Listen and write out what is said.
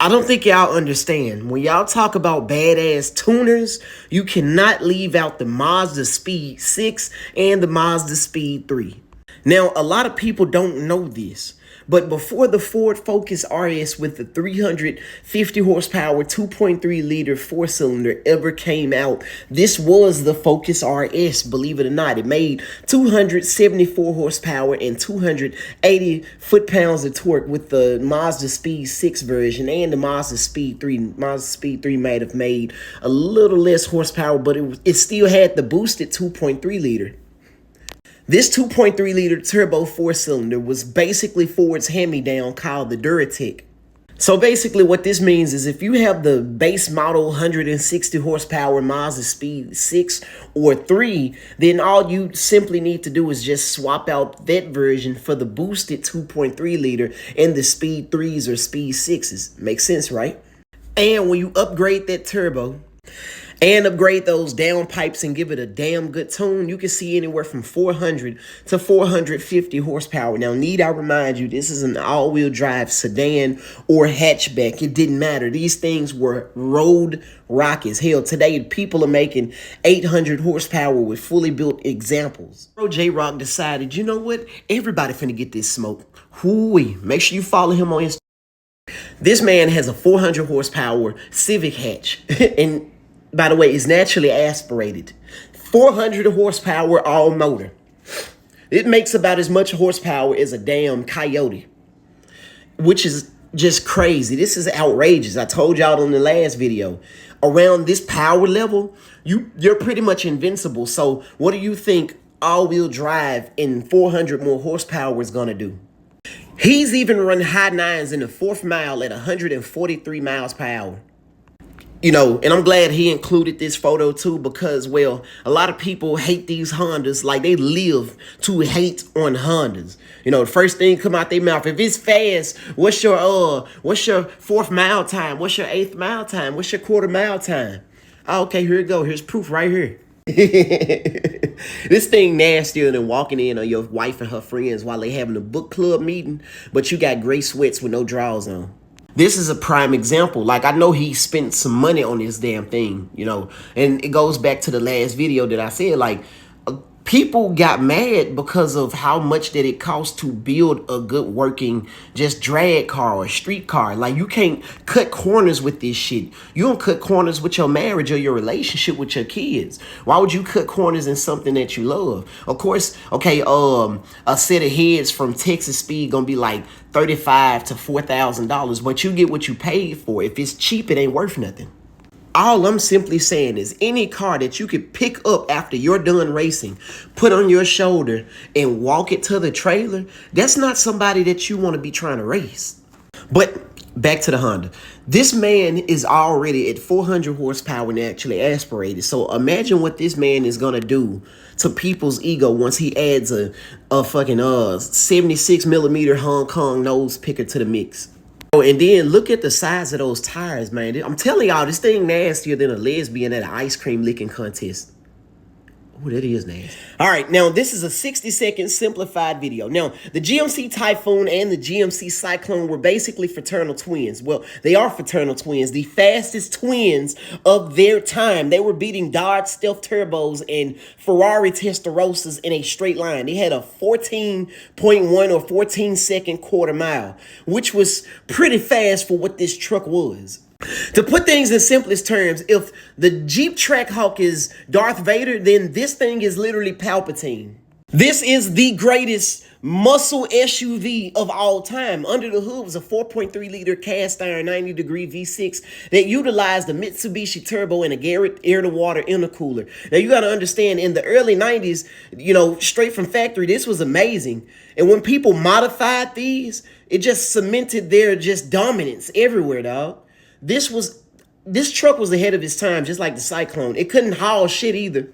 I don't think y'all understand. When y'all talk about badass tuners, you cannot leave out the MAZDA SPEED6 and the MAZDA SPEED3. Now, a lot of people don't know this, but before the Ford Focus RS with the 350 horsepower 2.3 liter four cylinder ever came out, this was the Focus RS, believe it or not. It made 274 horsepower and 280 foot-pounds of torque with the Mazda SPEED6 version and the Mazda SPEED3. Mazda SPEED3 might have made a little less horsepower, but it still had the boosted 2.3 liter. This 2.3 liter turbo four cylinder was basically Ford's hand-me-down called the Duratec. So basically what this means is if you have the base model 160 horsepower Mazda SPEED6 or 3, then all you simply need to do is just swap out that version for the boosted 2.3 liter and the SPEED3s or SPEED6s. Makes sense, right? And when you upgrade that turbo and upgrade those downpipes and give it a damn good tune, you can see anywhere from 400 to 450 horsepower. Now, need I remind you, this is an all-wheel drive sedan or hatchback. It didn't matter. These things were road rockets. Hell, today people are making 800 horsepower with fully built examples. Bro, J-Rock decided, you know what? Everybody finna get this smoke. Hoo-wee. Make sure you follow him on Instagram. This man has a 400 horsepower Civic hatch. And by the way, it's naturally aspirated. 400 horsepower all motor. It makes about as much horsepower as a damn Coyote, which is just crazy. This is outrageous. I told y'all in the last video, around this power level, you're pretty much invincible. So what do you think all-wheel drive in 400 more horsepower is gonna do? He's even run high nines in the 4th mile at 143 miles per hour. You know, and I'm glad he included this photo too because, well, a lot of people hate these Hondas like they live to hate on Hondas. You know, the first thing come out their mouth, if it's fast, what's your 4th mile time? What's your 8th mile time? What's your 1/4 mile time? Oh, okay, here we go. Here's proof right here. This thing nastier than walking in on your wife and her friends while they having a book club meeting, but you got gray sweats with no drawers on. This is a prime example. Like, I know he spent some money on this damn thing, you know, and it goes back to the last video that I said, like, people got mad because of how much that it costs to build a good working just drag car or street car. Like, you can't cut corners with this shit. You don't cut corners with your marriage or your relationship with your kids. Why would you cut corners in something that you love? Of course, okay, a set of heads from Texas Speed gonna be like $35,000 to $4,000, but you get what you paid for. If it's cheap, it ain't worth nothing. All I'm simply saying is any car that you could pick up after you're done racing, put on your shoulder and walk it to the trailer, that's not somebody that you want to be trying to race. But back to the Honda. This man is already at 400 horsepower and actually aspirated. So imagine what this man is going to do to people's ego once he adds a fucking 76 millimeter Hong Kong nose picker to the mix. And then look at the size of those tires, man. I'm telling y'all, this thing nastier than a lesbian at an ice cream licking contest. Oh, that is nasty. All right, now this is a 60-second simplified video. Now, the GMC Typhoon and the GMC Cyclone were basically fraternal twins. Well, they are fraternal twins, the fastest twins of their time. They were beating Dodge Stealth Turbos and Ferrari Testarossas in a straight line. They had a 14.1 or 14-second 1/4 mile, which was pretty fast for what this truck was. To put things in simplest terms, if the Jeep Trackhawk is Darth Vader, then this thing is literally Palpatine. This is the greatest muscle SUV of all time. Under the hood was a 4.3 liter cast iron 90-degree V6 that utilized a Mitsubishi turbo and a Garrett air-to-water intercooler. Now, you got to understand, in the early 90s, you know, straight from factory, this was amazing. And when people modified these, it just cemented their just dominance everywhere, dog. This truck was ahead of its time, just like the Cyclone. It couldn't haul shit either.